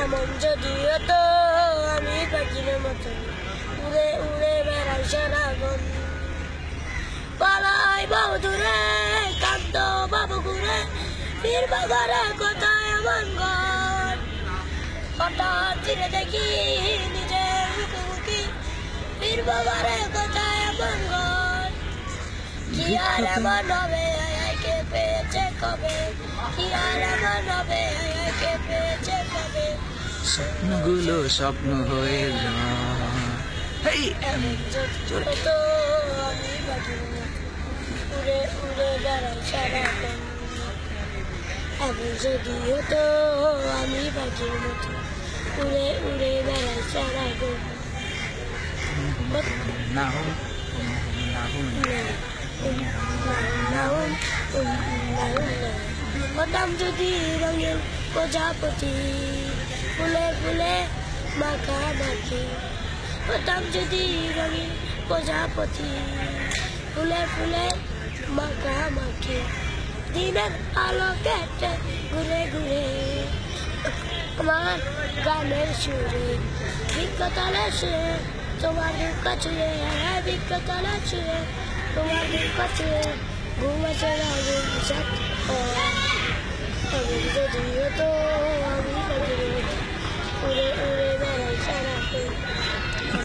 এমন যদি হতো আমি পাখির মতো উড়ে উড়ে বেড়াই সারাক্ষণ। পালাই বাবু দূরে কান্দ বাবু ঘুরে ফিরবা ঘরে কোথায় আমার ঘর। হঠাৎ ফিরে দেখি নিজের মুখোমুখি ফিরবা ঘরে কোথায় আমার ঘর। কি আর এমন হবে কে পেয়েছে কবে, কি আর এমন হবে কে পেয়েছে কবে। স্বপ্নগুলো স্বপ্ন হয়ে যায়। এমন যদি হতো আমি পাখির মতো উড়ে উড়ে বেড়াই সারাক্ষণ। এমন যদি হতো আমি পাখির মতো উড়ে উড়ে বেড়াই সারাক্ষণ। হতাম যদি রঙিন প্রজাপতি ফুলে ফুলে মাখামাখি। হতাম যদি রঙিন প্রজাপতি ফুলে ফুলে মাখামাখি। দিনের আলো কেটে ঘুরে ঘুরে আমার গানের সুরে বিজ্ঞতলে শুয়ে তোমার দুঃখ ছুঁয়ে বিজ্ঞতলে ছুঁয়ে তোমার দুঃখ ছুঁয়ে ঘুমাচ্ছে না ঘুম। এমন যদি হতো